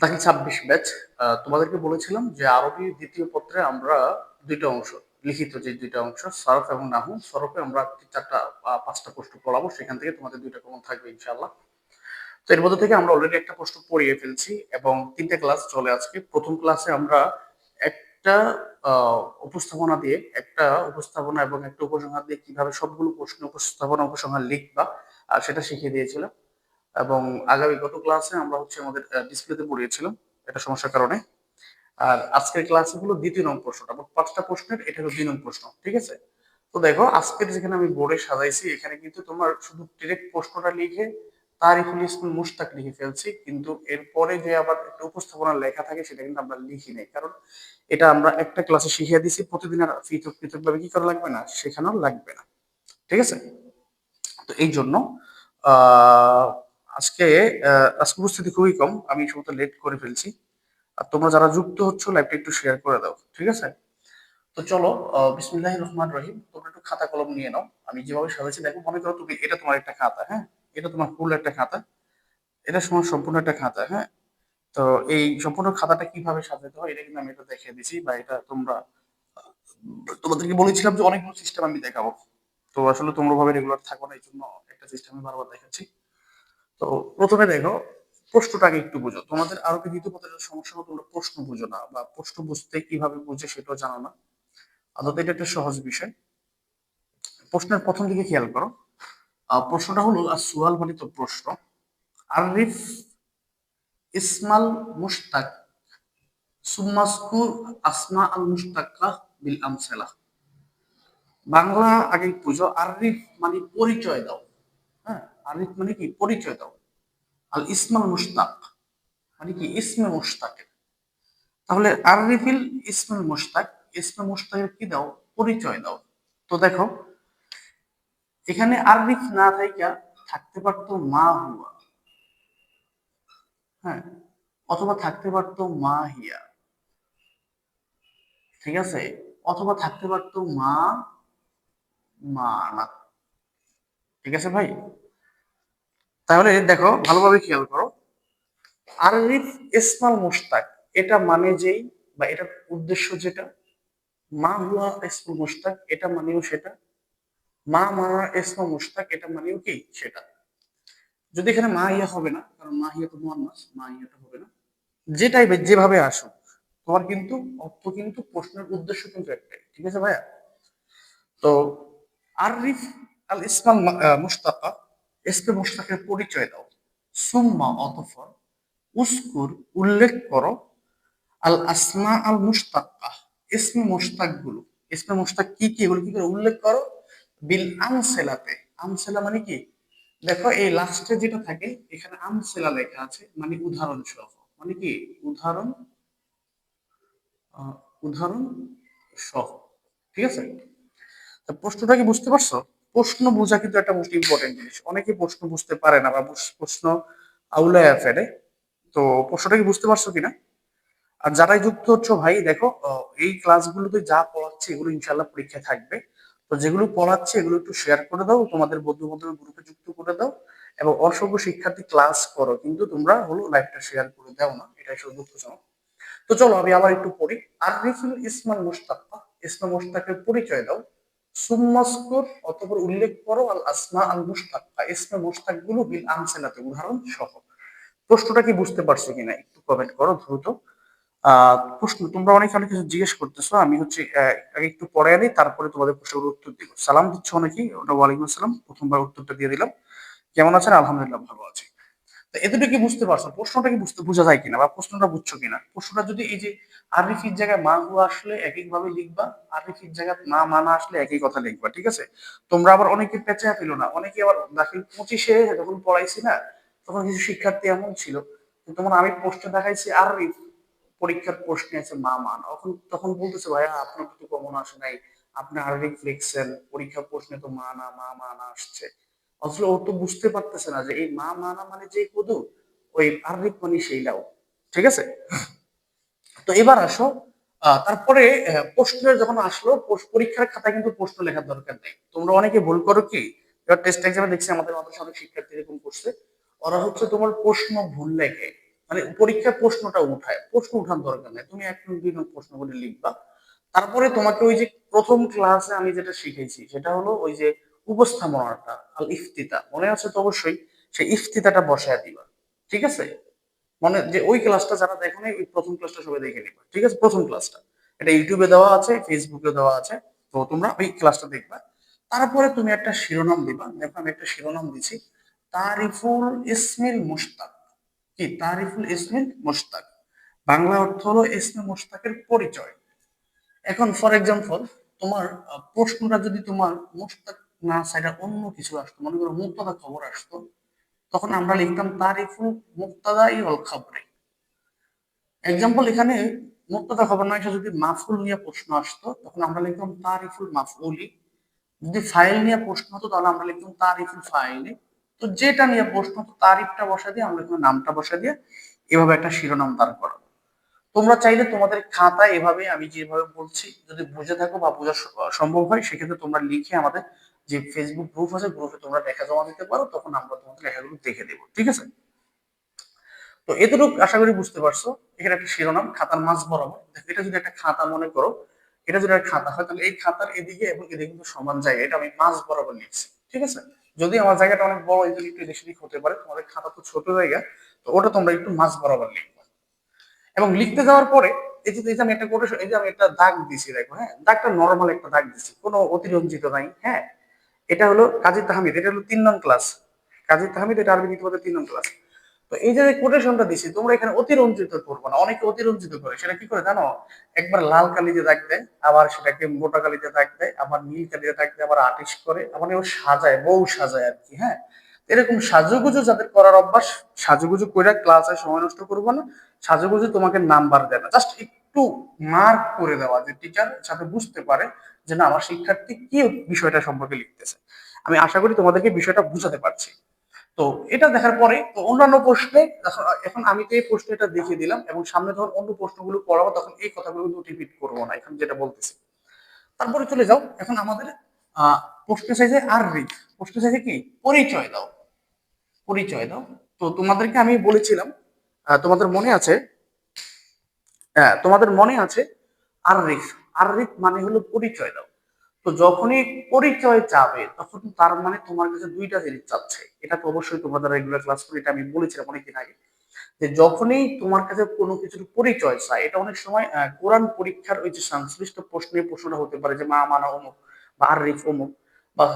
দাখিল ২৬ ব্যাচ। তোমাদেরকে বলেছিলাম যে আরবি দ্বিতীয় পত্রে আমরা ২ টা অংশ, লিখিত যে ২ টা অংশ সরফ এবং নাহু। সরফে আমরা ৪টা ৫টা প্রশ্ন পড়াবো, সেখান থেকে তোমাদের ২ টা কমন থাকবে ইনশাআল্লাহ। তো এর মধ্যে থেকে আমরা অলরেডি একটা প্রশ্ন পড়িয়ে ফেলছি এবং ৩ টা ক্লাস চলে আজকে। প্রথম ক্লাসে আমরা একটা উপস্থাপনা দিয়ে, একটা উপস্থাপনা এবং একটা উপসংহার দিয়ে কিভাবে সবগুলো প্রশ্ন উপস্থাপনা উপসংহার লিখবা সেটা শিখিয়ে দিয়েছিলাম। এবং গত ক্লাসে আমরা হচ্ছে আমাদের ডিসপ্লেতে পড়িয়েছিলাম একটা সমস্যার কারণে। আর আজকের ক্লাসে হলো ২য় নং প্রশ্নটা, মোট ৫টা প্রশ্নের এটা হলো ২ নং প্রশ্ন, ঠিক আছে? তো দেখো আজকের যেখানে আমি বোর্ডে সাজাইছি এখানে কিন্তু তোমার শুধু ডিরেক্ট প্রশ্নটা লিখে তারিফুল ইসমুল মুশতাক লিখে ফেলছি, কিন্তু এরপরে যে আবার একটা উপস্থাপনা লেখা থাকে সেটা কিন্তু আমরা লিখি নাই, কারণ এটা আমরা একটা ক্লাসে শিখিয়ে দিছি, প্রতিদিন আর পৃথক পৃথক ভাবে কি করা লাগবে না, শেখানো লাগবে না, ঠিক আছে? তো এই জন্য আহ আজকে আজকে উপস্থিতি খুবই কম, আমি সমস্ত লেট করে ফেলছি। আর তোমরা যারা যুক্ত হচ্ছ লাইভটা একটু শেয়ার করে দাও, ঠিক আছে? তো চলো, বিসমিল্লাহির রহমানির রহিম। তোমরা একটু খাতা কলম নিয়ে নাও। আমি যেভাবে সাজাচ্ছি দেখো, মনে করো তুমি এটা তোমার একটা খাতা, হ্যাঁ? এটা তোমার ফুল একটা খাতা, এটা তোমার সম্পূর্ণ একটা খাতা, হ্যাঁ? তো এই সম্পূর্ণ খাতাটা কিভাবে সাজাতে হয় এটা কিন্তু আমি এটা দেখিয়ে দিছি, বা এটা তোমরা তোমাদেরকে বলেছিলাম যে অনেকগুলো সিস্টেম আমি দেখাবো। তো আসলে তোমরা ভাবে রেগুলার থাকো না, এই জন্য একটা সিস্টেম আমি বারবার দেখাচ্ছি। তো প্রথমে দেখো, প্রশ্নটা আগে একটু বুঝো। তোমাদের আরবি দ্বিতীয় পত্রের সমস্যা হলো তোমরা প্রশ্ন বুঝো না, বা প্রশ্ন বুঝতে কিভাবে বুঝে সেটাও জানো না। আদতে এটা একটা সহজ বিষয়। প্রশ্নের প্রথম দিকে খেয়াল করো। প্রশ্নটা হলো সুয়াল মানে তো প্রশ্ন। আরিফ ইসমাল মুশতাক সুম্মাসকুর আসমা আল মুশতাক্কা বিল আমসালা। বাংলা আগে বুঝো। আরিফ মানে পরিচয় দাও, হ্যাঁ? আরিফ মানে কি? পরিচয় দাও। আল ইসমাল মুশতাক মানে কি? ইসমে মুশতাকের। তাহলে আরিফিল ইসমুল মুশতাক, ইসমে মুশতাকের কি দাও? পরিচয় দাও। তো দেখো এখানে আরিফ না থাইকা থাকতে পারতো মা হুয়া, হ্যাঁ, অথবা থাকতে পারতো মা হিয়া, ঠিক আছে? অথবা থাকতে পারতো মা মা না, ঠিক আছে ভাই? তাহলে দেখো ভালোভাবে খেয়াল করো। আরিফ ইসমাল মুশতাক, এটা মানে যেই, বা এটার উদ্দেশ্য যেটা। মা হুয়া ইসমুল মুশতাক, এটা মানেও সেটা। মা মানা ইসমা মুশতাক, এটা মানেও কি সেটা। যদি এখানে মা ইয়া হবে না, কারণ মা হিয়া তো মুয়ান্নাস, মা ইয়াটা হবে না। যেটাই যেভাবে আসুক, তোমার কিন্তু অর্থ কিন্তু প্রশ্নের উদ্দেশ্য কিন্তু একটাই, ঠিক আছে ভাইয়া? তো আরিফ আল ইসমাল মুশতাকা, ইসমে মুশতাকের পরিচয় দাও। সুম্মা অতঃপর, উস্কুর উল্লেখ করো, আল আসমা আল মুশতাক্কা ইসমে মুশতাক গুলো। ইসমে মুশতাক কি কি, এগুলো কি করে উল্লেখ করো। বিল আমসেলাতে, আমসেলা মানে কি? দেখো এই লাস্টে যেটা থাকে এখানে আমসেলা লেখা আছে, মানে উদাহরণ সহ, মানে কি? উদাহরণ, উদাহরণ সহ, ঠিক আছে? তা প্রশ্নটা কি বুঝতে পারছো? প্রশ্ন বোঝা কিন্তু একটা মোস্ট ইম্পর্টেন্ট জিনিস। অনেকে প্রশ্ন বুঝতে পারে না, বা প্রশ্ন আউলায়া ফেলে। তো প্রশ্নটা কি বুঝতে পারছো কিনা? আর যারাই যুক্ত হচ্ছ ভাই দেখো, এই ক্লাসগুলোতে যা পড়াচ্ছে এগুলো ইনশাল্লাহ পরীক্ষায় থাকবে। তো যেগুলো পড়াচ্ছে এগুলো একটু শেয়ার করে দাও, তোমাদের বন্ধু বান্ধবের গ্রুপে যুক্ত করে দাও। এবং অসংখ্য শিক্ষার্থী ক্লাস করো, কিন্তু তোমরা হলো লাইভটা শেয়ার করে দাও না, এটাই শুধু দুঃখজনক। তো চলো আমি আবার একটু পড়ি। আরিফুল ইসমাল মুশতাক্কা, ইসমে মুশতাকের পরিচয় দাও। সুম্মাসকুর অতঃপর উল্লেখ করো, আল আসমা আল মুশতাক্কা ইসমে মুশতাক গুলো বিল আমসালাতে উদাহরণ সহ। প্রশ্নটা কি বুঝতে পারছো কিনা একটু কমেন্ট করো দ্রুত। প্রশ্ন তোমরা অনেক অনেক কিছু জিজ্ঞেস করতেছো, আমি হচ্ছে আগে একটু পড়ে আনি, তারপরে তোমাদের প্রশ্নের উত্তর দিব। সালাম দিচ্ছ অনেকেই, ওটা ওয়ালাইকুম আসসালাম, প্রথমবার উত্তরটা দিয়ে দিলাম। কেমন আছেন? আলহামদুলিল্লাহ ভালো আছি। তো এতটুকু কি বুঝতে পারছো? প্রশ্নটা কি বোঝা যায় কিনা, বা প্রশ্নটা বুঝছো কিনা? প্রশ্নটা যদি এই যে আরিফির জায়গায় মা হুয়া আসলে একই ভাবে লিখবা, আরিফির জায়গায় মা মানা আসলে একই কথা লিখবা, ঠিক আছে? তোমরা আবার অনেকে পেঁচা ফেলো না, অনেকে আবার দাখিল 25-এ যখন পড়াইছি না, তখন কিছু শিক্ষার্থী এমন ছিল, তখন আমি প্রশ্ন দেখাইছি আরিফ, পরীক্ষার প্রশ্নে আছে মা মান, তখন তখন বলতেছে ভাইয়া আপনার তো কমন আসে নাই, আপনি আরবিক লিখছেন, পরীক্ষা প্রশ্নে তো মানা মা মানা আসছে। আসলে ও তো বুঝতে পারতেছে না যে এই মা মানা মানে যে কদু, ওই আরবিক মানে সেইটাও, ঠিক আছে? তো এবার আসো, তারপরে প্রশ্নের যখন আসলো, পরীক্ষার খাতায় কিন্তু প্রশ্ন লেখার দরকার নেই। তোমরা অনেকে ভুল করো কি, এবার টেস্ট এক্সামে দেখছি আমাদের মাদ্রাসা অনেক শিক্ষার্থী এরকম করছে, ওরা হচ্ছে তোমার প্রশ্ন ভুল লেখে। মানে পরীক্ষায় প্রশ্নটা উঠায়, প্রশ্ন উঠার দরকার নেই, তুমি 1 নং 2 নং প্রশ্নগুলি লিখবা। তারপরে তোমাকে ওই যে প্রথম ক্লাসে আমি যেটা শিখেছি সেটা হলো ওই যে উপস্থাপনাটা, আল ইফতিতা, মনে আছে তো অবশ্যই, সেই ইফতিতাটা বসায় দিবা। ঠিক আছে, মানে যে ওই ক্লাসটা যারা দেখো নাই ওই প্রথম ক্লাসটা সবাই দেখে নিবা। ঠিক আছে, প্রথম ক্লাসটা এটা ইউটিউবে দেওয়া আছে, ফেসবুকে দেওয়া আছে, তো তোমরা ওই ক্লাসটা দেখবা। তারপরে তুমি একটা শিরোনাম দিবা। দেখো আমি একটা শিরোনাম দিছি, তারিফুল ইসমিল মুশতাক। কি তারিফুল ইসমিল মুশতাক, বাংলা অর্থ হলো ইসমে মুশতাকের পরিচয়। এখন ফর এক্সাম্পল তোমার প্রশ্নটা যদি তোমার মুশতাক না সাইডা অন্য কিছু আসতো, মনে করো মুক্তাদা খবর আসতো, তখন আমরা লিখতাম তারিফুল মুক্তাদা ইল খবরে। এক্সাম্পল এখানে মুক্তাদা খবর না এসে যদি মাফউল নিয়ে প্রশ্ন আসতো তখন আমরা লিখতাম তারিফুল মাফউলি। যদি ফাইল নিয়ে প্রশ্ন হতো তাহলে আমরা লিখতাম তারিফুল ফাইলি। তো যেটা নিয়ে প্রশ্ন হতো তারিফটা বসা দিয়ে আমরা এখানে নামটা বসা দিয়ে এভাবে একটা শিরোনাম দাঁড় করাবো। তোমরা চাইলে তোমাদের খাতায় এভাবে আমি যেভাবে বলছি যদি বুঝে থাকো বা বোঝা সম্ভব হয় সেক্ষেত্রে তোমরা লিখে আমাদের যে ফেসবুক গ্রুপ আছে গ্রুপে তোমরা লেখা জমা দিতে পারো, তখন আমরা তোমাদের লেখাগুলো দেখে দেবো। ঠিক আছে, তো এতটুকু আশা করি বুঝতে পারছো। এখানে একটা শিরোনাম খাতার মাঝ বরাবর, দেখো এটা যদি একটা খাতা মনে করো, এটা যদি একটা খাতা হয় তাহলে এই খাতার এদিকে এবং এদিকে কিন্তু সমান জায়গা, এটা আমি মাঝ বরাবর লিখছি। ঠিক আছে, যদি আমার জায়গাটা অনেক বড় এই জন্য একটু এদিক সেদিক হতে পারে, তোমাদের খাতা তো ছোট জায়গা, তো ওটা তোমরা একটু মাঝ বরাবর লিখবে। এবং লিখতে যাওয়ার পরে এই যে আমি একটা কোটেশন, এই যে আমি একটা দাগ দিছি, দেখো হ্যাঁ, দাগটা নরমাল একটা দাগ দিছি, কোনো অতিরঞ্জিত নাই। হ্যাঁ, এটা হলো কাজী তাহমিদ, এটা হলো 3 নং ক্লাস। কাজী তাহমিদ এটা আরবি নীতিবাদের 3 নং ক্লাস। তো এই যে কোটেশনটা দিছি তোমরা এখানে অতিরঞ্জিত করবো না, অনেকে অতিরঞ্জিত করে, সেটা কি করে জানো, একবার লাল কালি দিয়ে দাগ দেয়, আবার সেটাকে মোটা কালি দিয়ে দাগ দেয়, আবার নীল কালি দিয়ে দাগ দেয়, আবার আর্টিস্ট করে, আবার ও সাজায়, বউ সাজায় আর কি। হ্যাঁ, এরকম সাজুগুজু যাদের করার অভ্যাস, সাজুগুজু করে ক্লাসে সময় নষ্ট করবো না। সাজুগুজু তোমাকে নাম্বার দেয় না, জাস্ট একটু মার্ক করে দেওয়া, যে টিচার সাথে বুঝতে পারে যে না আমার শিক্ষার্থী কি বিষয়টা সম্পর্কে লিখতেছে। আমি আশা করি তোমাদেরকে বিষয়টা বুঝাতে পারছি। তো এটা দেখার পরে তো অন্যান্য প্রশ্নে এখন আমি তো এই প্রশ্ন এটা দেখিয়ে দিলাম, এবং সামনে যখন অন্য প্রশ্নগুলো পড়াবো তখন এই কথাগুলো কিন্তু রিপিট করবো না, এখন যেটা বলতেছি। তারপরে চলে যাও, এখন আমাদের প্রশ্ন চাইছে আর রিক, প্রশ্ন চাইছে কি পরিচয় দাও, পরিচয় দাও। তো তোমাদেরকে আমি বলেছিলাম, তোমাদের মনে আছে, হ্যাঁ তোমাদের মনে আছে, আর রিক, আর রিক মানে হলো পরিচয় দাও। তো যখনই পরিচয় চাবে তখন তার মানে তোমার কাছে দুইটা জিনিস চাচ্ছে, এটা তো অবশ্যই তোমাদের রেগুলার ক্লাস করে এটা আমি বলেছিলাম অনেকদিন আগে, যে যখনই তোমার কাছে কোনো কিছুর পরিচয় চায়, এটা অনেক সময় কোরআন পরীক্ষার ওই যে সংশ্লিষ্ট প্রশ্নের প্রশ্নটা হতে পারে যে মা মানা অমুক বা আর রিফ অমুক, বা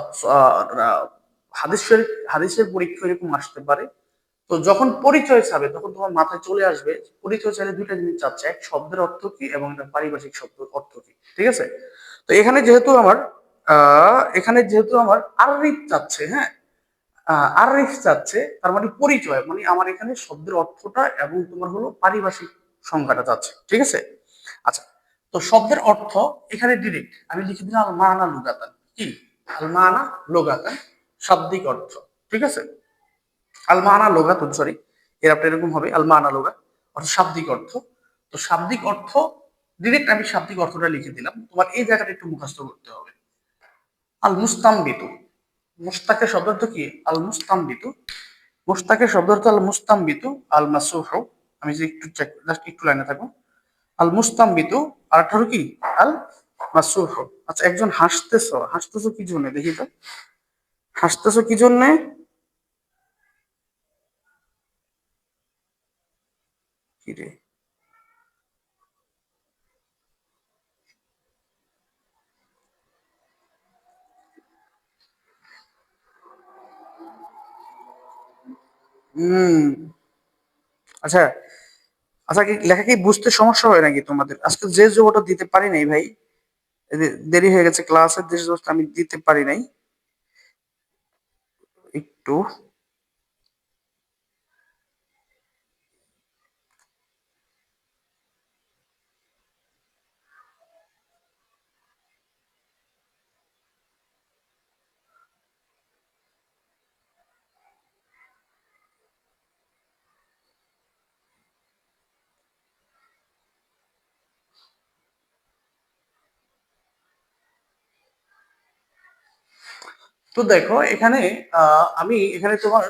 হাদিসের হাদিসের পরীক্ষা এরকম আসতে পারে। তো যখন পরিচয় চাবে তখন তোমার মাথায় চলে আসবে, পরিচয় চাইলে দুইটা জিনিস চাচ্ছে, এক শব্দের অর্থ কি এবং একটা পারিভাষিক শব্দ অর্থ কি। ঠিক আছে, তো এখানে যেহেতু আমার আররিফ চাচ্ছে, হ্যাঁ, আররিফ চাচ্ছে, তার মানে পরিচয়, মানে আমার এখানে শব্দের অর্থটা এবং তোমার হলো পারিভাষিক সংজ্ঞাটা চাচ্ছে। ঠিক আছে, আচ্ছা, তো শব্দের অর্থ এখানে ডিরেক্ট আমি লিখে দিলাম আল মানা লুগাতান। কি আল মানা লুগাতান, শাব্দিক অর্থ। ঠিক আছে, আল মানা লুগাতুন, সরি, এর আপনার এরকম হবে আল মানা লুগা, অর্থাৎ শাব্দিক অর্থ। তো শাব্দিক অর্থ ডিরেক্ট আমি শাব্দিক অর্থটা লিখে দিলাম, তোমার এই জায়গাটা একটু মুখস্থ করতে হবে। আল মুস্তামবিতু, মুস্তাকের শব্দ অর্থ কি আল মুস্তামবিতু, মুস্তাকের শব্দ অর্থ আল মুস্তামবিতু, আল মাসুহু, আমি যে একটু চেক জাস্ট একটু লাইনে থাকবো, আল মুস্তামবিতু, আর একটা হলো কি আল মাসুহু। আচ্ছা, একজন হাসতেছো, হাসতেছো কি জন্য দেখি তো, হাসতেছো কি জন্য, কি রে, হম, আচ্ছা, আচ্ছা, কি লেখা কি বুঝতে সমস্যা হয় নাকি তোমাদের? আজকে যে জবাবটা দিতে পারি নাই ভাই, দেরি হয়ে গেছে ক্লাসের, যে জবাবটা আমি দিতে পারি নাই একটু। তো দেখো এখানে আমি এখানে তোমার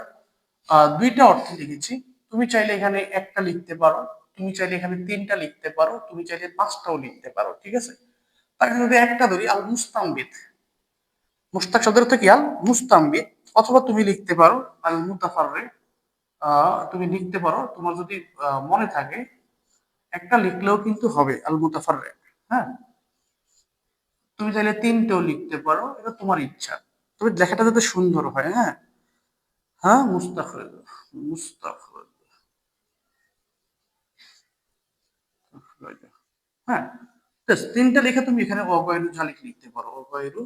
দুইটা অর্থ লিখেছি। তুমি চাইলে এখানে একটা লিখতে পারো, তুমি চাইলে এখানে তিনটা লিখতে পারো, তুমি চাইলে পাঁচটাও লিখতে পারো, ঠিক আছে। তার যদি একটা ধরি আল মুস্তামবিদ, মুস্তাক শব্দের অর্থ কি? আল মুস্তামবিদ। অথবা তুমি লিখতে পারো আল মুতাফাররে, তুমি লিখতে পারো, তোমার যদি মনে থাকে একটা লিখলেও কিন্তু হবে আল মুতাফাররে। হ্যাঁ, তুমি চাইলে তিনটেও লিখতে পারো, এটা তোমার ইচ্ছা, তবে লেখাটা যাতে সুন্দর হয়। হ্যাঁ, হ্যাঁ মুস্তাখরাজ, মুস্তাখরাজ, হ্যাঁ, তিনটা লেখা তুমি এখানে অগয়রু জালিক লিখতে পারো, অগয়রু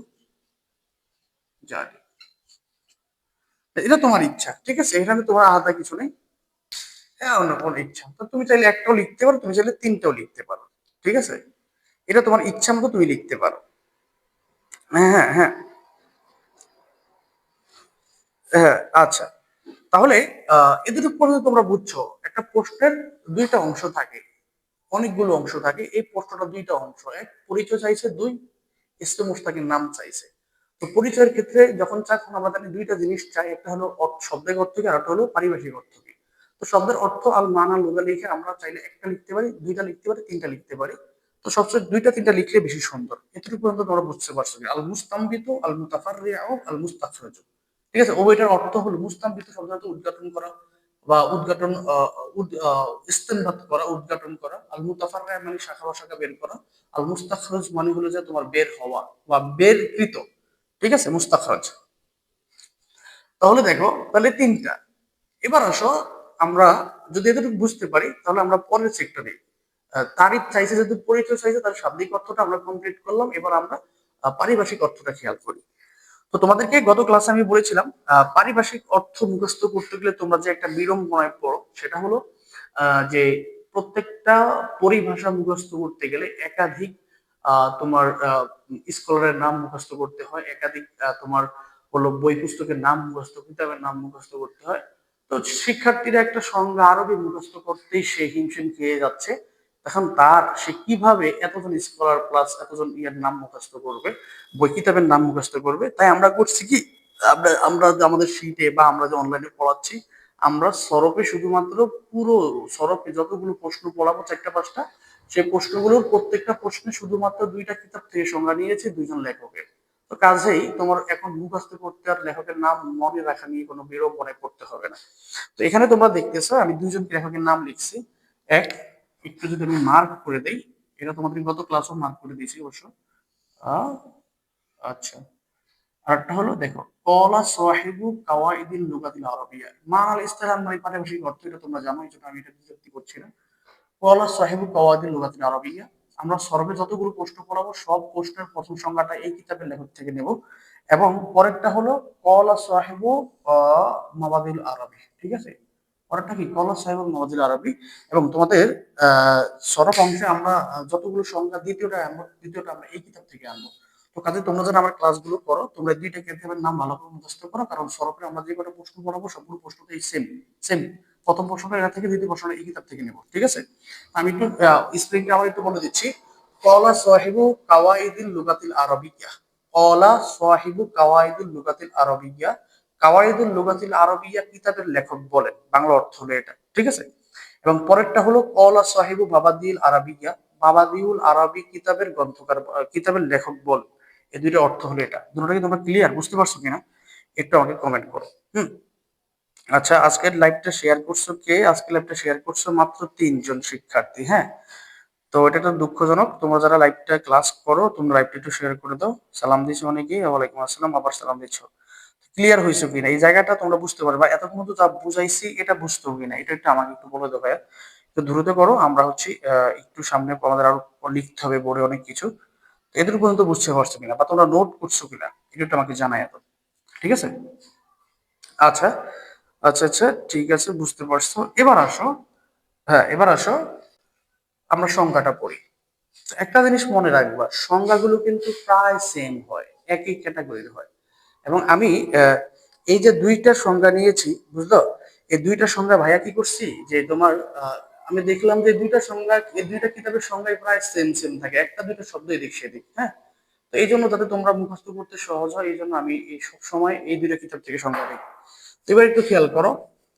জালিক, এটা তোমার ইচ্ছা, ঠিক আছে, এখানে তোমার আলাদা কিছু নেই। হ্যাঁ, অন্য কোনো ইচ্ছা তো তুমি চাইলে একটাও লিখতে পারো, তুমি চাইলে তিনটাও লিখতে পারো, ঠিক আছে, এটা তোমার ইচ্ছা মতো তুমি লিখতে পারো। হ্যাঁ হ্যাঁ হ্যাঁ হ্যাঁ, আচ্ছা, তাহলে এতটুকু পর্যন্ত তোমরা বুঝছো একটা প্রশ্নের দুইটা অংশ থাকে, অনেকগুলো অংশ থাকে, এই প্রশ্নটা দুইটা অংশ, এক পরিচয় চাইছে, দুই ইসমে মুশতাকের নাম চাইছে। তো পরিচয়ের ক্ষেত্রে যখন চাই তখন আমরা জানি দুইটা জিনিস চাই, একটা হলো শব্দের অর্থ কি, আর একটা হলো পারিভাষিক অর্থ কি। তো শব্দের অর্থ আল মানা লুগা লিখে আমরা চাইলে একটা লিখতে পারি, দুইটা লিখতে পারি, তিনটা লিখতে পারি। তো সবচেয়ে দুইটা তিনটা লিখলে বেশি সুন্দর। এতটুকু পর্যন্ত তোমরা বুঝতে পারছো কি? আল মুস্তামবিত, আল মুতাফাররিউ, আল মুস্তাখরাজু, ঠিক আছে। উভয়টার অর্থ হলো মুস্তামবিত শব্দটা উদ্ঘাটন করা বা উদ্ঘাটন, ইস্তেনবাত করা, উদ্ঘাটন করা। আল মুতাফাররিউ মানে শাখা প্রশাখা বের করা। আল মুস্তাখরাজ মানে হলো যে তোমার বের হওয়া বা বেরকৃত, ঠিক আছে, মুস্তাখরাজ। তাহলে দেখো, তাহলে তিনটা। এবার আসো, আমরা যদি এতটুকু বুঝতে পারি তাহলে আমরা পরের সেক্টরে, তারিফ চাইছে যদি পরিচয় চাইছে, তার শাব্দিক অর্থটা আমরা কমপ্লিট করলাম। এবার আমরা পারিভাষিক অর্থটা খেয়াল করি। তো তোমাদেরকে গত ক্লাসে আমি বলেছিলাম পারিভাষিক অর্থ মুখস্থ করতে গেলে তোমরা যে একটা বিড়ম্বনায় পড়ো, সেটা হলো যে প্রত্যেকটা পরিভাষা মুখস্থ করতে গেলে একাধিক তোমার স্কলারের নাম মুখস্থ করতে হয়, একাধিক তোমার হলো বই পুস্তকের নাম মুখস্থ, কিতাবের নাম মুখস্থ করতে হয়। তো শিক্ষার্থীরা একটা সংজ্ঞা আরবি মুখস্থ করতেই সে হিমশিম খেয়ে যাচ্ছে। এখন সে কিভাবে এতজন স্কলার প্লাস এতজন ইয়ের নাম মুখস্থ করবে, বই কিতাবের নাম মুখস্থ করবে। তাই আমরা করছি কি, আমরা যে আমাদের শীটে বা আমরা যে অনলাইনে পড়াচ্ছি, আমরা সরফে শুধুমাত্র পুরো সরফে যতগুলো প্রশ্ন পড়াবো, চারটা পাঁচটা, সেই প্রশ্নগুলোর প্রত্যেকটা প্রশ্নে শুধুমাত্র দুইটা কিতাব থেকে সংজ্ঞা নিয়েছে দুইজন লেখকের। তো কাজেই তোমার এখন মুখস্থ করতে আর লেখকের নাম মনে রাখা নিয়ে কোনো বিড়ম্বনায় পড়তে হবে না। তো এখানে তোমরা দেখতেছো আমি দুইজন লেখকের নাম লিখছি। এক, একটু যদি আমি মার্ক করে দেই, এটা তোমাদের গত ক্লাসও মার্ক করে দিয়েছি অবশ্য। আহ, আচ্ছা, আরেকটা হলো দেখো, কলা সাহিবু কাওয়াইদিল লুগাতিল আরবিয়া, মানাল ইসতিলাহ মানে পারিভাষিক অর্থ, এটা তোমরা জানো, এই জন্য আমি এটা বিরক্তি করছি না। কলা সাহিবু কাওয়াইদিল লুগাতিল আরবিয়া, আমরা সর্বে যতগুলো প্রশ্ন পড়াবো সব প্রশ্নের প্রথম সংজ্ঞাটা এই কিতাবের লেখক থেকে নেব। এবং পরেরটা হলো কলা সাহিবু মাবাদিল আরবি, ঠিক আছে। পরেরটা কি, কলা সাহিবু মাবাদিল আরবি। এবং তোমাদের সরব অংশে আমরা যতগুলো সংজ্ঞা, দ্বিতীয়টা আমরা এই কিতাব থেকে আনবো। তো কাজে তোমরা যারা আমার ক্লাসগুলো করো, তোমরা দুইটা কিতাবের নাম ভালো করে মুখস্থ করো, কারণ সরফে আমরা যে কটা প্রশ্ন পড়াবো সবগুলো প্রশ্নটাই সেম সেম। প্রথম প্রশ্নটা এটা থেকে, দ্বিতীয় প্রশ্নটা এই কিতাব থেকে নেব, ঠিক আছে। আমি একটু স্প্রিংটা আবার একটু বলে দিচ্ছি। কলা সাহিবু কাওয়াইদিল লুগাতিল আরবিয়া, কলা সাহিবু কাওয়াইদিল লুগাতিল আরবিয়া, কাওয়াইদুল লুগাতিল আরবিয়া কিতাবের লেখক বলেন, বাংলা অর্থ হলো এটা, ঠিক আছে। এবং পরেরটা হলো কলা সাহিবু বাবাদিল আরবিয়া, বাবাদিউল আরবি কিতাবের গ্রন্থকার, কিতাবের লেখক বল। এই দুইটা অর্থ হলো এটা। দুটোটা কি তোমরা ক্লিয়ার, বুঝতে পারছো কিনা একটু আমাকে কমেন্ট করো। হুম, আচ্ছা, আজকের লাইভটা শেয়ার করছো কে? আজকের লাইভটা শেয়ার করছো মাত্র 3 জন শিক্ষার্থী। হ্যাঁ, তো এটা তো দুঃখজনক। তোমরা যারা লাইভটা ক্লাস করো, তোমরা লাইভটা একটু শেয়ার করে দাও। সালাম দিছো অনেকেই, ওয়ালাইকুম আসসালাম, আবার সালাম দিছো। ক্লিয়ার হয়েছে কিনা এই জায়গাটা তোমরা বুঝতে পারবে, বা এতক্ষণ তো যা বুঝাইছি এটা বুঝতে কিনা, এটা একটু আমাকে একটু বলে দাও ভাইয়া। তো দ্রুত করো, আমরা হচ্ছে একটু সামনে আমাদের আরো লিখতে হবে বোর্ডে অনেক কিছু। এদের পর্যন্ত বুঝতে পারছো কিনা বা তোমরা নোট করছো কিনা এটা একটু আমাকে জানাই এত, ঠিক আছে। আচ্ছা আচ্ছা আচ্ছা, ঠিক আছে, বুঝতে পারছো। এবার আসো, হ্যাঁ এবার আসো, আমরা সংখ্যাটা পড়ি। একটা জিনিস মনে রাখবা, সংজ্ঞাগুলো কিন্তু প্রায় সেম হয়, একই ক্যাটাগরির হয়। এবং আমি এই যে দুইটা সংজ্ঞা নিয়েছি, বুঝলো, এই দুইটা সংজ্ঞা ভাইয়া কি করছি যে তোমার আমি দেখলাম যে দুইটা সংজ্ঞা, এই দুইটা কিতাবের সংজ্ঞায় প্রায় সেম সেম থাকে, একটা দুইটা শব্দ এদিক সেদিক। হ্যাঁ, তো এই জন্য যাতে তোমরা মুখস্থ করতে সহজ হয়, এই জন্য আমি এই সব সময় এই দুইটা কিতাব থেকে সংজ্ঞা দিই। তো এবার একটু খেয়াল করো,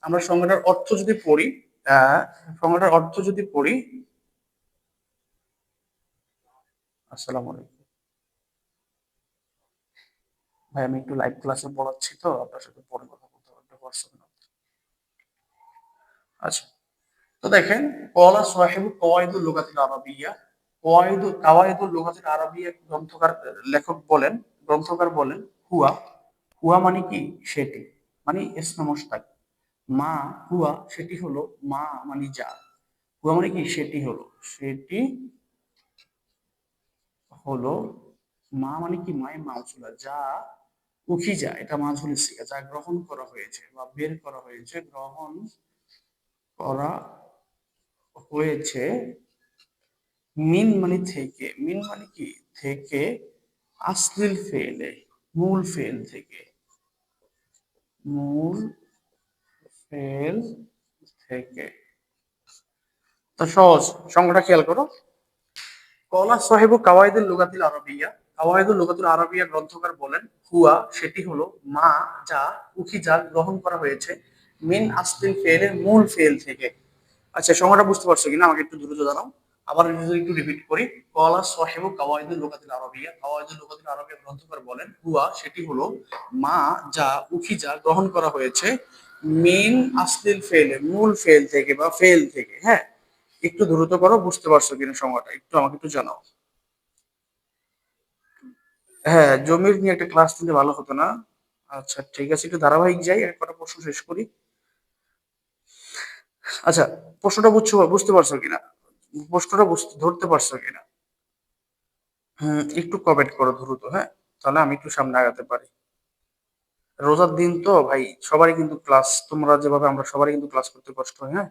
আমরা সংজ্ঞাটার অর্থ যদি পড়ি, আহ, সংজ্ঞাটার অর্থ যদি পড়ি, আসসালামু আলাইকুম ভাই, আমি একটু লাইভ ক্লাসে পড়াচ্ছি তো আপনার সাথে পরে কথা বলতে পারবো হোয়াটসঅ্যাপে। আচ্ছা, তো দেখেন, কলা সাহেব কওয়াইদুল লুগাতিল আরাবিয়া, কাওয়াইদুল লুগাতিল আরাবিয়া গ্রন্থকার লেখক বলেন, গ্রন্থকার বলেন, হুয়া, হুয়া মানে কি, সেটি, মানে ইসমে মুশতাক। মা, হুয়া সেটি হলো, মা মানে যা, হুয়া মানে কি, সেটি হলো, সেটি হলো, মা মানে কি, মায়ে মাউসুলা, যা, উখিজা এটা মাঝুল সিগা, যা গ্রহণ করা হয়েছে বা বের করা হয়েছে, গ্রহণ করা হয়েছে, মিন মানে থেকে, মিন মানে কি, থেকে, আসলিল ফেলে, মূল ফেল থেকে, মূল ফেল থেকে। তো সহজ, সংজ্ঞাটা খেয়াল করো। কলা সাহেবু কাওয়াইদুল লুগাতিল আরবিয়া, কাওয়াইদুল লুগাতুল আরবিয়া গ্রন্থকার বলেন, হুয়া সেটি হলো, মা যা, যা গ্রহণ করা হয়েছে, মিন আসলিল ফেলের মূল ফেল থেকে। আচ্ছা, সংজ্ঞাটা বুঝতে পারছো কিনা আমাকে একটু দ্রুত জানাও। আবার যদি একটু রিপিট করি, কলা সাহেবু কাওয়াইদুল লুগাতিল আরবিয়া, কাওয়াইদুল লুগাতিল আরবিয়া গ্রন্থকার বলেন, হুয়া সেটি হলো, মা যা, যা গ্রহণ করা হয়েছে, মিন আসলিল ফেলে মূল ফেল থেকে বা ফেল থেকে। হ্যাঁ, একটু দ্রুত করো, বুঝতে পারছো কিনা সংজ্ঞাটা একটু আমাকে একটু জানাও। হ্যাঁ, জমির নিয়ে একটা ক্লাস নিলে ভালো হতো না? আচ্ছা ঠিক আছে, একটু ধারাবাহিক যাই, এক কটা প্রশ্ন শেষ করি। আচ্ছা, প্রশ্নটা বুঝতে পারছো কিনা, প্রশ্নটা ধরতে পারছো কিনা? একটু কমেন্ট করো দ্রুত, হ্যাঁ, তাহলে আমি একটু সামনে আগাতে পারি। রোজার দিন তো ভাই, সবারই কিন্তু ক্লাস, তোমরা যেভাবে আমরা সবারই কিন্তু ক্লাস করতে কষ্ট হয়, হ্যাঁ,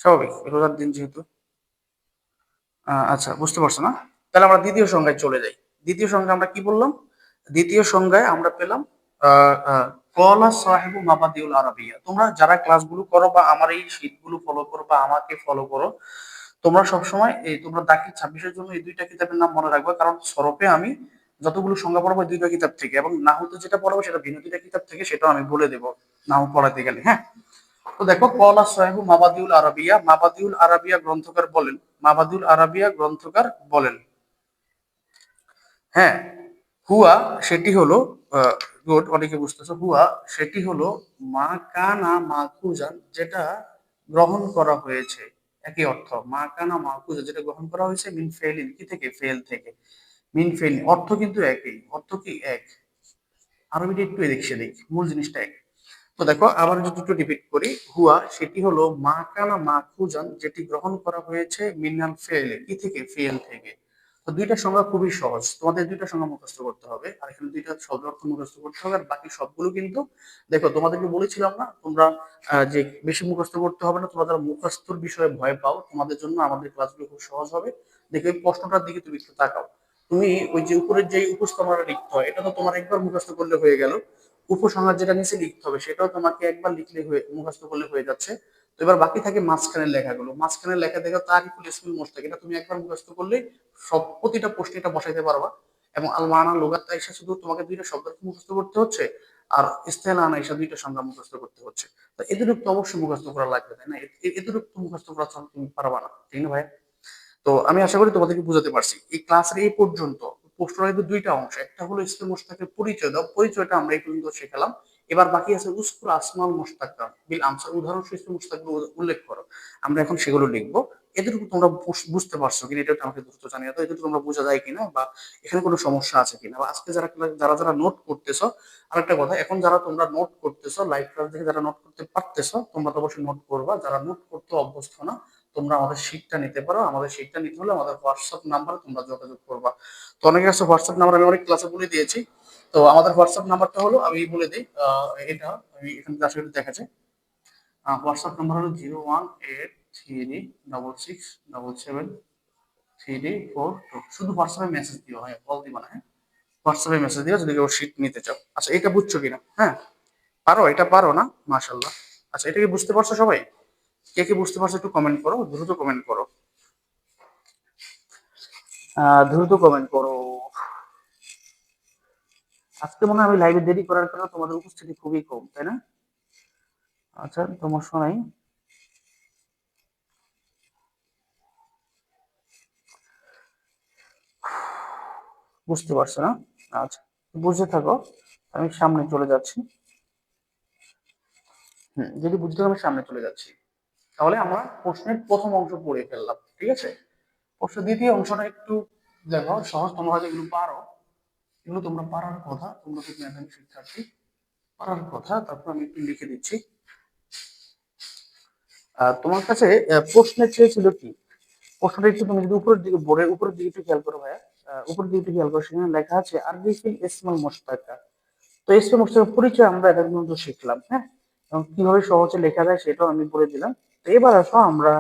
স্বাভাবিক, রোজার দিন যেহেতু। আচ্ছা, বুঝতে পারছো না? তাহলে আমরা দ্বিতীয় সংজ্ঞায় চলে যাই। দ্বিতীয় সংজ্ঞা আমরা কি বললাম? দ্বিতীয় সংজ্ঞায় আমরা পেলাম, আহ, আহ, কলা সাহেবু মাবাদিউল আরাবিয়া। তোমরা যারা ক্লাসগুলো করো বা আমার এই শীটগুলো ফলো করো বা আমাকে ফলো করো, তোমরা সবসময় এই, তোমরা দাখিল 26-এর জন্য এই দুইটা কিতাবের নাম মনে রাখবে, কারণ সরপে আমি যতগুলো সংজ্ঞা পড়াবো এই দুইটা কিতাব থেকে, এবং নাহুতে যেটা পড়াবো সেটা ভিন্ন দুইটা কিতাব থেকে, সেটাও আমি বলে দেবো নাহু পড়াতে গেলে। হ্যাঁ, তো দেখো, কলা সাহেবু মাবাদিউল আরাবিয়া, মাবাদিউল আরাবিয়া গ্রন্থকার বলেন, মাবাদিউল আরাবিয়া গ্রন্থকার বলেন, হ্যাঁ, হুয়া সেটি হলো, গুড, অনেকে বুঝতেছো, হুয়া সেটি হলো, মা কানা মাকুজান যেটা গ্রহণ করা হয়েছে, একই অর্থ, মা কানা মাকুজা যেটা গ্রহণ করা হয়েছে, মিন ফেলিন কি থেকে, ফেল থেকে, মিন ফেলিন অর্থ কিন্তু একই, অর্থ কি এক, আরবিটা একটু এদিক সেদিক, মূল জিনিসটা এক। তো দেখো, আবার যদি একটু রিপিট করি, হুয়া সেটি হলো, মা কানা মা খুজান যেটি গ্রহণ করা হয়েছে, মিনাল ফেলে কি থেকে, ফেল থেকে। তো দুইটা সংজ্ঞা খুবই সহজ, তোমাদের দুইটা সংজ্ঞা মুখস্থ করতে হবে, আর এখানে দুইটা শব্দ অর্থ মুখস্থ করতে হবে, আর বাকি সবগুলো কিন্তু, দেখো তোমাদেরকে বলেছিলাম না, তোমরা যে বেশি মুখস্থ করতে হবে না, তোমরা যারা মুখস্থর বিষয়ে ভয় পাও, তোমাদের জন্য আমাদের ক্লাসগুলো খুব সহজ হবে। দেখো এই প্রশ্নটার দিকে তুমি একটু তাকাও। তুমি ওই যে উপরের যে উপস্থাপনাটা লিখতে হয়, এটা তো তোমার একবার মুখস্থ করলে হয়ে গেল। উপসংহার যেটা নিচে লিখতে হবে, সেটাও তোমাকে একবার লিখলে হয়ে, মুখস্থ করলে হয়ে যাচ্ছে। তো এবার বাকি থাকে মাঝখানের লেখাগুলো, মাঝখানের লেখা দেখো, তারিফুল ইসমিল মুশতাক, এটা তুমি একবার মুখস্থ করলে সব প্রতিটা প্রশ্নে এটা বসাইতে পারবা। এবং আল মানা লুগাত আইসা শুধু তোমাকে দুইটা শব্দ মুখস্থ করতে হচ্ছে, আর ইস্তেলান আইসা দুইটা সংজ্ঞা মুখস্থ করতে হচ্ছে। তো এতটুকু তো অবশ্যই মুখস্থ করা লাগবে, তাই না? এতটুকু তো মুখস্থ করা ছাড়া তুমি পারবা না, ঠিক না ভাই? তো আমি আশা করি তোমাদেরকে বুঝাতে পারছি। এই ক্লাসের এই পর্যন্ত প্রশ্নের কিন্তু দুইটা অংশ, একটা হলো ইসমে মুশতাকের পরিচয় দাও, পরিচয়টা আমরা এই পর্যন্ত শিখালাম। এবার বাকি আছে উসকুর আসমাল মুশতাকা বিল আমসাল, উদাহরণসহ ইসমে মুশতাকগুলো উল্লেখ করো। আমরা এখন সেগুলো লিখবো। এতটুকু তোমরা বুঝতে পারছো কিনা, এটা আমাকে দ্রুত জানিয়ে দাও, এতটুকু তোমরা বোঝা যায় কিনা, বা এখানে কোনো সমস্যা আছে কিনা, বা আজকে যারা যারা যারা নোট করতেছো, আরেকটা কথা, এখন যারা তোমরা নোট করতেছো, লাইভ ক্লাস দেখে যারা নোট করতে পারতেছো, তোমরা তো অবশ্যই নোট করবা। যারা নোট করতে অভ্যস্ত না, তোমরা আমাদের শিটটা নিতে পারো। আমাদের শিটটা নিতে হলে আমাদের হোয়াটসঅ্যাপ নাম্বারে তোমরা যোগাযোগ করবা। তো অনেকের কাছে হোয়াটসঅ্যাপ নাম্বার আমি অনেক ক্লাসে বলে দিয়েছি। তো আমাদের হোয়াটসঅ্যাপ নাম্বারটা হলো, আমি বলে দিই, এটা আমি এখানে আসলে দেখা যায়, হোয়াটসঅ্যাপ নাম্বার হলো 01836773734। শুধু হোয়াটসঅ্যাপে মেসেজ দিও, হ্যাঁ, কল দিবা না, হ্যাঁ, হোয়াটসঅ্যাপে মেসেজ দিও যদি কেউ শিট নিতে চাও। আচ্ছা, এটা বুঝছো কিনা? হ্যাঁ, পারো, এটা পারো না? মাশাল্লাহ। আচ্ছা, এটা কি বুঝতে পারছো সবাই? কে কে বুঝতে পারছো একটু কমেন্ট করো, দ্রুত কমেন্ট করো, দ্রুত কমেন্ট করো। আজকে মনে হয় আমি লাইভে দেরি করার কারণে তোমাদের উপস্থিতি খুবই কম, তাই না? আচ্ছা, সমস্যা নাই। বুঝতে পারছো না? আচ্ছা, বুঝতে থাকো, আমি সামনে চলে যাচ্ছি। যদি বুঝতে থাকো আমি সামনে চলে যাচ্ছি। তাহলে আমরা প্রশ্নের প্রথম অংশ পড়ে ফেললাম, ঠিক আছে? প্রশ্নের দ্বিতীয় অংশটা একটু দেখো সহজ, তোমরা হয়তো এগুলো পারো, এগুলো তোমরা পারার কথা, তোমরা তো ম্যাথমেটিক্স শিক্ষার্থী, পারার কথা। তারপর আমি একটু লিখে দিচ্ছি। তোমার কাছে প্রশ্নের চেয়েছিল কি, প্রশ্নটা একটু তুমি যদি উপরের দিকে, বোর্ডের উপরের দিকে একটু খেয়াল করো ভাইয়া, উপরের দিকে একটু খেয়াল করো, সেখানে লেখা আছে আরবিফিল ইসমাল মুশতাকা। তো ইসমাল মুশতাকার পরিচয় আমরা এটার মধ্যে শিখলাম, হ্যাঁ, এবং কিভাবে সহজে লেখা যায় সেটাও আমি বলে দিলাম। তো এবার আসো আমরা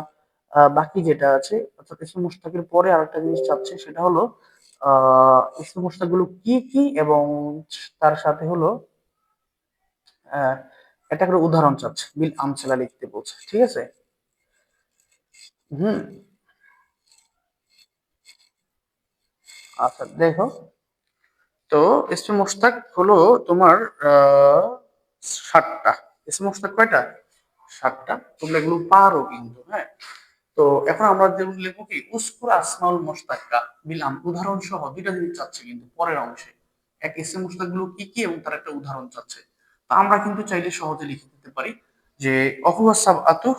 বাকি যেটা আছে, অর্থাৎ ইসমাল মুশতাকের পরে আরেকটা জিনিস চাচ্ছে, সেটা হলো ইসমাল মুশতাক গুলো কি কি, এবং তার সাথে হলো আহ একটা করে উদাহরণ চাচ্ছে, বিল আমসালা লিখতে বলছে, ঠিক আছে? হুম। আচ্ছা দেখো, তো ইসমে মুশতাক হলো তোমার আহ 7টা। ইসমে মুশতাক কয়টা? 7টা। তোমরা এগুলো পারো কিন্তু, হ্যাঁ। তো এখন আমরা যেগুলো লিখবো কি, উস্কুর আসমাউল মুশতাক্কা বিলাম, উদাহরণ সহ দুইটা জিনিস চাচ্ছে কিন্তু পরের অংশে। এক, ইসমে মুশতাক গুলো কি কি এবং তার একটা উদাহরণ চাচ্ছে। তো আমরা কিন্তু চাইলে সহজে লিখে দিতে পারি যে অহুয়া সাবআতু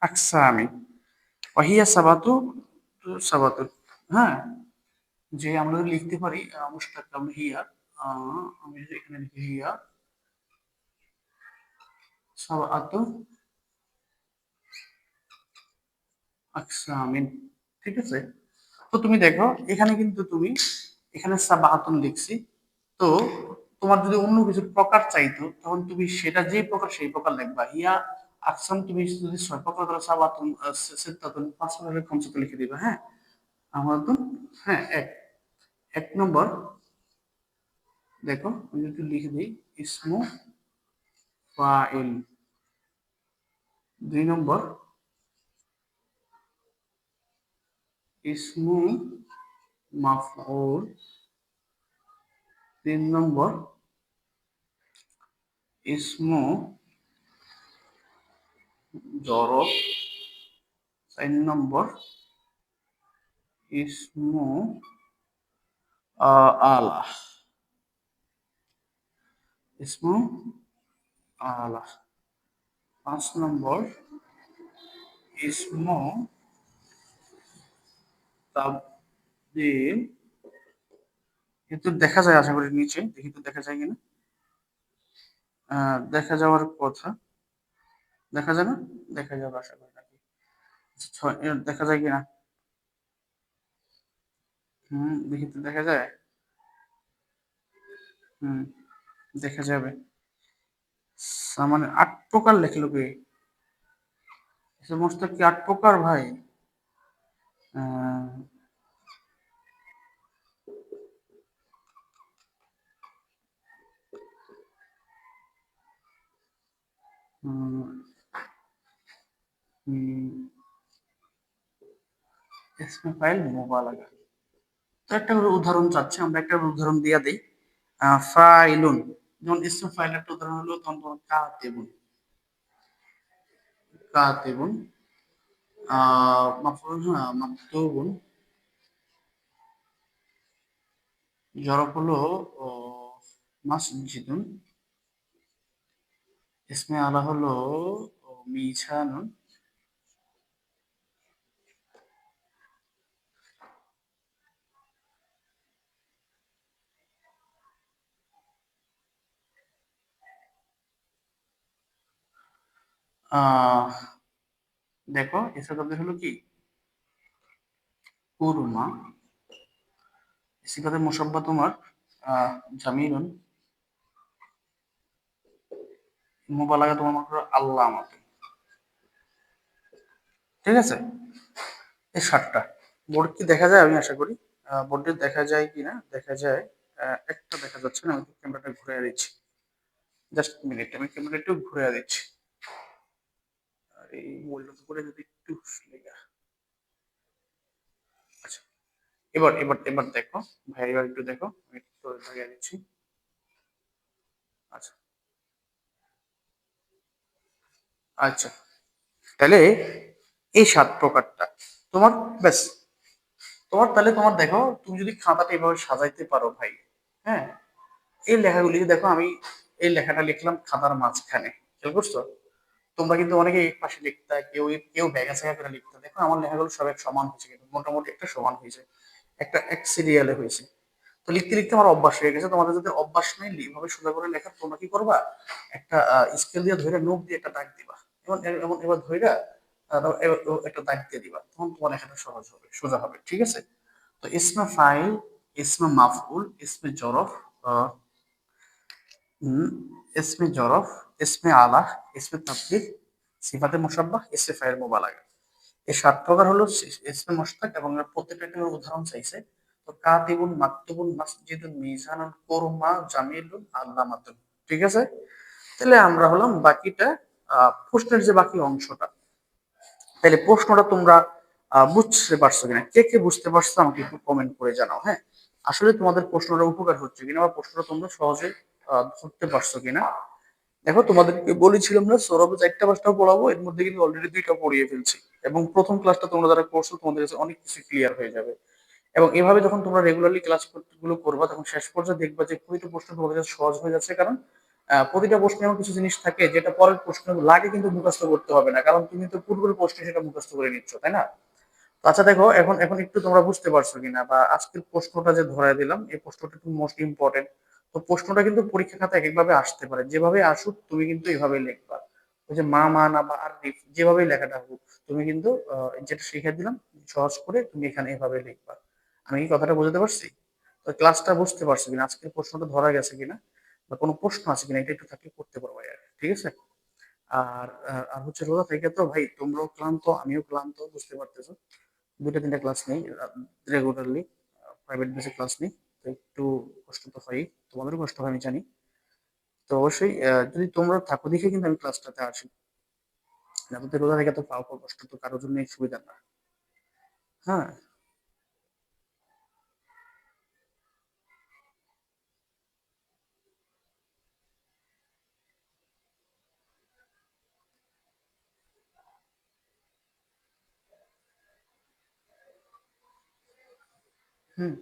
আকসামি ওয়াহিয়া সাবাতু, হ্যাঁ, যে আমরা যদি লিখতে পারি মুশতাক্কাম হিয়া, আমি যদি এখানে লিখি হিয়া সাবআতু আকসামিন, ঠিক আছে? তো তুমি দেখো এখানে কিন্তু তুমি, এখানে সাবাতুন লিখছি। তো তোমার যদি অন্য কিছু প্রকার চাইতো, তখন তুমি সেটা যে প্রকার সেই প্রকার লিখবা। হিয়া আকসাম, তুমি যদি 6 প্রকার ধরো, সাবাতুন সিত্তাতুন 5 প্রকারের কনসেপ্ট লিখে দিবা, হ্যাঁ। আমাতুন, হ্যাঁ, এক, 1 নম্বর দেখো আমি যদি লিখে দিই ইসমু ফাইল, 2 নম্বর ইসমু মাফউল, 3 নম্বর ইসমু জরব, 4 নম্বর ইসমু আলা, ইসমু আলা, 5 নম্বর ইসমু তাবদীল। কিন্তু দেখা যায় আশা করি, নিচে দেখি তো দেখা যায় কিনা। দেখা যাওয়ার কথা, দেখা যায় না? দেখা যাবে আশা করি নাকি? দেখা যায় কিনা? দেখি তো দেখা যায়। হুম, দেখা যাবে। মানে 8 প্রকার লেখলো কে? সমস্ত কি 8 প্রকার ভাই? আহ, উম, উম, ইসমে ফাইল মুবালাগা। তো একটা করে উদাহরণ চাচ্ছে, আমরা একটা উদাহরণ দিয়ে দেই। ফাইলুন, যেমন ইসমে ফাইল একটা উদাহরণ হলো, তখন তোমার কাতিবুন, কাতিবুন, মাফউলুন, হ্যাঁ, মাকতুবুন, জরব হলো মাসজিদুন, ইসমে আলা হলো মিছানুন। আহ দেখো এসে তাদের হলো কি, কুরমা, সিফাতের মুসাব্বা তোমার জামিলুন, মুবালাগা তোমার মাত্র আল্লাহ আমাকে, ঠিক আছে? এই 7টা। বোর্ড কি দেখা যায়? আমি আশা করি বোর্ডে দেখা যায় কি না, দেখা যায়। একটা দেখা যাচ্ছে না, আমি ক্যামেরাটা ঘুরে দিচ্ছি। জাস্ট মিনিট, আমি ক্যামেরাটা একটু ঘুরে দিচ্ছি। আর এই মোবাইলটা করে যদি একটু লেগা, আচ্ছা, এবার দেখো ভাই, এবার একটু দেখো, আমি একটু লাগিয়ে দিচ্ছি। আচ্ছা, আচ্ছা, তাহলে এই ৭ প্রকারটা তোমার, ব্যাস। তোমার দেখো, তুমি যদি খাতাটা এভাবে সাজাইতে পারো ভাই, হ্যাঁ, এই লেখাগুলি দেখো, আমি এই লেখাটা লিখলাম খাতার মাঝখানে, খেয়াল করছো? তোমরা কিন্তু অনেকে এক পাশে লিখতা, কেউ কেউ ব্যাগা স্যাগা করে লিখতা। দেখো আমার লেখাগুলো সব এক সমান হয়েছে, কিন্তু মোটামুটি একটা সমান হয়েছে, একটা এক সিরিয়ালে হয়েছে। তো লিখতে লিখতে আমার অভ্যাস হয়ে গেছে। তোমাদের যদি অভ্যাস নেই এইভাবে সোজা করে লেখার, তোমরা কি করবা, একটা স্কেল দিয়ে ধরে নোক দিয়ে একটা দাগ দিবা, এমন এমন এবার ধইরা একটা দাগ দিয়ে দিবা, তখন তোমার লেখাটা সহজ হবে, সোজা হবে, ঠিক আছে? তো ইসমে ফাইল, ইসমে মাফউল, ইসমে জরফ, আহ, ইসমে জরফ, ইসমে আলা, ইসমে তাফদীল, সিফাতে মুশাব্বাহ, ইসমে ফাইল মুবালাগা। এই ৭ প্রকার হলো ইসমে মুশতাক, এবং এর প্রত্যেকটা একটা উদাহরণ চাইছে। তো কাতিবুন, মাকতুবুন, মাসজিদুন, মিজানুন, কুরমা, জামিলুন, আল্লামাতুন। ঠিক আছে? তাহলে আমরা হলাম বাকিটা, প্রশ্নের যে বাকি অংশটা, তাহলে প্রশ্নটা তোমরা বুঝতে পারছো কিনা, কে কে বুঝতে পারছো আমাকে একটু কমেন্ট করে জানাও। হ্যাঁ, আসলে তোমাদের প্রশ্নটা উপকার হচ্ছে কিনা, বা প্রশ্নটা তোমরা সহজে ধরতে পারছো কিনা। দেখো তোমাদেরকে বলেছিলাম না সৌরভে ৪টা ৫টা পড়াবো, এর মধ্যে কিন্তু অলরেডি ২টা পড়িয়ে ফেলছি। এবং প্রথম ক্লাসটা তোমরা যারা করছো তোমাদের কাছে অনেক কিছু ক্লিয়ার হয়ে যাবে। এবং এভাবে যখন তোমরা রেগুলারলি ক্লাস গুলো করবা, তখন শেষ পর্যায়ে দেখবা যে প্রতিটা প্রশ্ন তোমাদের কাছে সহজ হয়ে যাচ্ছে। কারণ প্রতিটা প্রশ্নে এমন কিছু জিনিস থাকে যেটা পরের প্রশ্ন লাগে কিন্তু মুখস্থ করতে হবে না, কারণ তুমি তো পূর্বের প্রশ্নে সেটা মুখস্থ করে নিচ্ছ, তাই না? তো আচ্ছা দেখো, এখন এখন একটু তোমরা বুঝতে পারছো কিনা, বা আজকের প্রশ্নটা যে ধরায় দিলাম এই প্রশ্নটা একটু মোস্ট ইম্পর্টেন্ট। তো প্রশ্নটা কিন্তু পরীক্ষা খাতা এক একভাবে আসতে পারে, যেভাবে আসুক তুমি কিন্তু এইভাবে লিখবা। ওই যে মা, মা না বা আর যেভাবেই লেখাটা হোক, তুমি কিন্তু যেটা শিখে দিলাম সহজ করে তুমি এখানে এভাবে লিখবা। আমি কি কথাটা বুঝতে পারছি? তো ক্লাসটা বুঝতে পারছো কিনা, আজকের প্রশ্নটা ধরা গেছে কিনা, বা কোনো প্রশ্ন আছে কিনা, এটা একটু থাকলে করতে পারবো আর, ঠিক আছে? আর আর হচ্ছে রোজা থেকে তো ভাই তোমরাও ক্লান্ত, আমিও ক্লান্ত, বুঝতে পারতেছো। ২টা ৩টা ক্লাস নেই রেগুলারলি, প্রাইভেট বেসে ক্লাস নেই। তো একটু কষ্ট তো হয়ই, তোমাদেরও কষ্ট হয় আমি জানি। তো অবশ্যই যদি তোমরা থাকো দেখে কিন্তু আমি ক্লাসটাতে আসি, না তো রোজা থেকে তো পাওয়া কষ্ট তো কারোর জন্যই সুবিধা না। হ্যাঁ, হুম,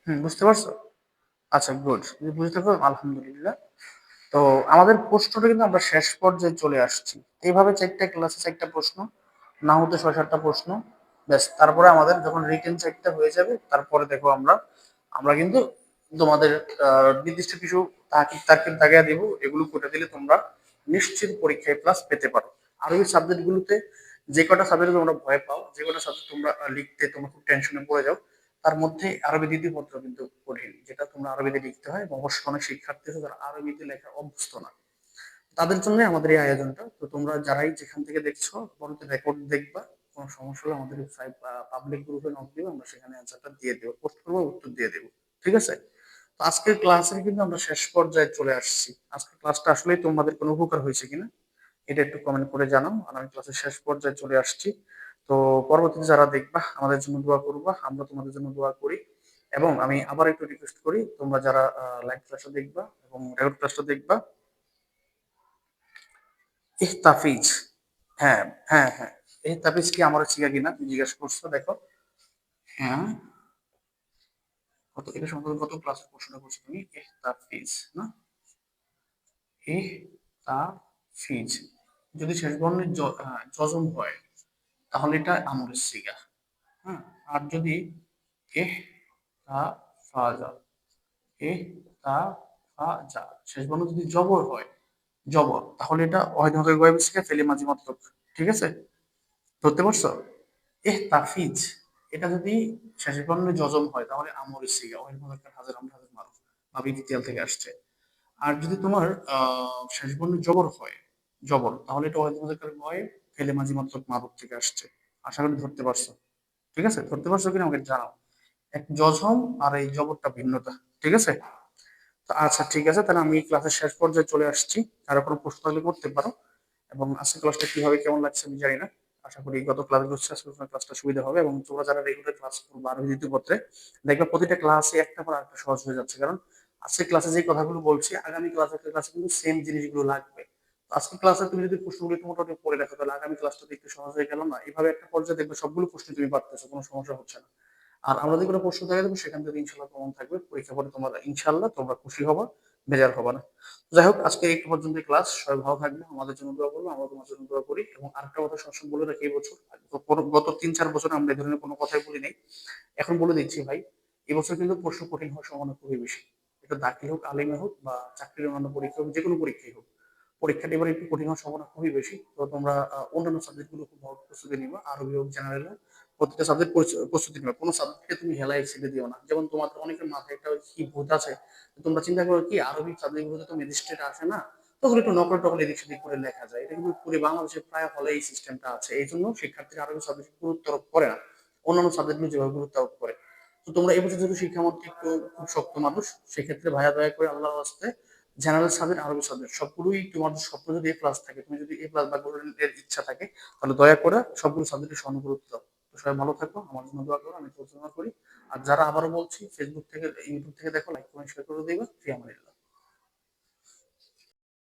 হুম, বুঝতে পারছো? আচ্ছা, গুড, যদি বুঝতে পারো আলহামদুলিল্লাহ। তো আমাদের প্রশ্নটা কিন্তু আমরা শেষ পর্যায়ে চলে আসছি। এইভাবে ৪টা ক্লাসে ৪টা প্রশ্ন, না হতে ৬-৭টা প্রশ্ন, ব্যাস। তারপরে আমাদের যখন রিটেন ৪টা হয়ে যাবে, তারপরে দেখো আমরা আমরা কিন্তু তোমাদের নির্দিষ্ট কিছু তাকিদ তাকিদ দাগিয়ে দেবো, এগুলো করে দিলে তোমরা নিশ্চিত পরীক্ষায় প্লাস পেতে পারো। আরবি সাবজেক্ট গুলোতে যে কটা সাবজেক্ট তোমরা ভয় পাও, যে কটা সাবজেক্ট তোমরা লিখতে তোমরা খুব টেনশনে পড়ে যাও, তার মধ্যে আরবি দ্বিতীয় পত্র কিন্তু কঠিন, যেটা তোমরা আরবিতে লিখতে হয়, এবং অবশ্য অনেক শিক্ষার্থী আছে যারা আরবিতে লেখা অভ্যস্ত না, তাদের জন্য আমাদের এই আয়োজনটা। তো তোমরা যারাই যেখান থেকে দেখছো বরঞ্চ রেকর্ড দেখবা, কোনো সমস্যা হলে আমাদের পাবলিক গ্রুপে নক দিবে, আমরা সেখানে অ্যান্সারটা দিয়ে দেবো, পোস্ট করবো, উত্তর দিয়ে দেবো, ঠিক আছে? তো আজকের ক্লাসের কিন্তু আমরা শেষ পর্যায়ে চলে আসছি। আজকের ক্লাসটা আসলে তোমাদের কোনো উপকার হয়েছে কিনা এটা একটু কমেন্ট করে জানাও। আর আমি ক্লাসের শেষ পর্যায়ে চলে আসছি। তো পরবর্তীতে যারা দেখবা আমাদের জন্য দোয়া করবা, আমরা তোমাদের জন্য দোয়া করি। এবং আমি আবার একটু রিকোয়েস্ট করি, তোমরা যারা লাইভ ক্লাসটা দেখবা এবং রেকর্ড ক্লাসটা দেখবা, ইহতাফিজ, হ্যাঁ, হ্যাঁ, হ্যাঁ, ইহতাফিজ কি আমার শিখা কিনা তুমি জিজ্ঞাসা করছো, দেখো। হ্যাঁ, কত এটা সম্পর্কে কত ক্লাস প্রশ্নটা করছো তুমি, ইহতাফিজ না, ইহতাফিজ, যদি শেষ বর্ণে জজম হয় তাহলে এটা আমরের সিগা। হ্যাঁ, আর যদি এহ তা ফাজা, এহ তা ফাজা শেষ বর্ণ যদি জবর হয়, জবর, তাহলে এটা অহেতুক গয়েবের সিগা, ফেলে মাঝি মাত্র, ঠিক আছে? ধরতে পারছো? তাফিজ, এটা যদি শেষের বর্ণে জজম হয় তাহলে আমরের সিগা, ওয়াহিদ মুযাক্কার হাজির আমরা হাজির মারুফ বা বিদিতিয়াল থেকে আসছে। আর যদি তোমার শেষ বর্ণে জবর হয়, জবর, তাহলে এটা ওয়াহিদ মুযাক্কার গয়েব, ফেলে মাঝি মাত্র মারুফ থেকে আসছে। আশা করি ধরতে পারছো। ঠিক আছে, ধরতে পারছো কিনা আমাকে জানাও। এক জজম আর এই জবরটা ভিন্নতা। ঠিক আছে? তো আচ্ছা ঠিক আছে, তাহলে আমি ক্লাসের শেষ পর্যায়ে চলে আসছি। কারো কোনো প্রশ্ন থাকলে করতে পারো। এবং আজকের ক্লাসটা কিভাবে কেমন লাগছে আমি জানি না। আশা করি গত ক্লাসগুলো হচ্ছে আজকে তোমার ক্লাসটা সুবিধা হবে, এবং তোমরা যারা রেগুলার ক্লাস করবে আরো দ্বিতীয় পত্রে দেখবে প্রতিটা ক্লাসে একটা পর একটা সহজ হয়ে যাচ্ছে। কারণ আজকের ক্লাসে যে কথাগুলো বলছি আগামী ক্লাসে কিন্তু সেম জিনিসগুলো লাগবে। তো আজকের ক্লাসে তুমি যদি প্রশ্নগুলো একটু মোটামুটি পড়ে রাখো তাহলে আগামী ক্লাসটা একটু সহজ হয়ে গেল না? এভাবে একটা পর্যায়ে দেখবে সবগুলো প্রশ্ন তুমি পারতেছো, কোনো সমস্যা হচ্ছে না। আর আমরা যে কোনো প্রশ্ন দেখা দেবো সেখান থেকে ইনশাল্লাহ কমন থাকবে, পরীক্ষা পরে তোমার ইনশাল্লাহ তোমরা খুশি হবা, বেজার হবা না। যাই হোক, আজকে এই পর্যন্ত ক্লাস। সবাই ভালো থাকবে, আমাদের জন্য দোয়া করবো, আমরা তোমার জন্য দোয়া করি। এবং আরেকটা কথা সবসময় বলে রাখি, এই বছর গত 3-4 বছর আমরা এই ধরনের কোনো কথাই বলি নাই। এখন বলে দিচ্ছি ভাই, এবছর কিন্তু প্রশ্ন কঠিন হওয়ার সম্ভাবনা খুবই বেশি। এটা দাখিল হোক, আলিমে হোক, বা চাকরির অন্যান্য পরীক্ষা হোক, যে কোনো পরীক্ষাই হোক, পরীক্ষাটা এবার একটু কঠিন হওয়ার সম্ভাবনা খুবই বেশি। তো তোমরা অন্যান্য সাবজেক্ট গুলো খুব ভালো প্রস্তুতি নিবা, আরবি হোক, জেনারেল হোক, প্রত্যেকটা সাবজেক্ট প্রস্তুতি নিবা। কোনো সাবজেক্টকে তুমি হেলায় ছেড়ে দিও না। যেমন তোমাদের অনেকের মাথায় একটা কি ভূত আছে, তোমরা চিন্তা করো কি আরবি সাবজেক্ট গুলোতে তো ম্যাজিস্ট্রেট আসে না, তখন একটু নকল টকল এদিক সেদিক করে লেখা যায়। এটা কিন্তু পুরো বাংলাদেশে প্রায় হলে এই সিস্টেমটা আছে। এই জন্য শিক্ষার্থীরা আরবি সাবজেক্ট গুরুত্ব আরোপ করে না, অন্যান্য সাবজেক্ট গুলো যেভাবে গুরুত্ব আরোপ করে। তো তোমরা এবছর যেহেতু শিক্ষামন্ত্রী একটু খুব শক্ত মানুষ, সেক্ষেত্রে ভাইয়া দয়া করে আল্লাহর হস্তে জেনারেল সাবজেক্ট, আরবি সাবজেক্ট সবগুলোই তোমার স্বপ্ন যদি এ প্লাস থাকে, তুমি যদি এ প্লাস বা গোল্ডেন এর ইচ্ছা থাকে, তাহলে দয়া করে সবগুলো সাবজেক্টে সমান গুরুত্ব দাও। তো সবাই ভালো থাকো, আমার জন্য দোয়া করো, আমি তোর জন্য করি। আর যারা আবারও বলছি ফেসবুক থেকে ইউটিউব থেকে দেখো, লাইক কমেন্ট শেয়ার করে দিবা। ফি আমানিল্লাহ।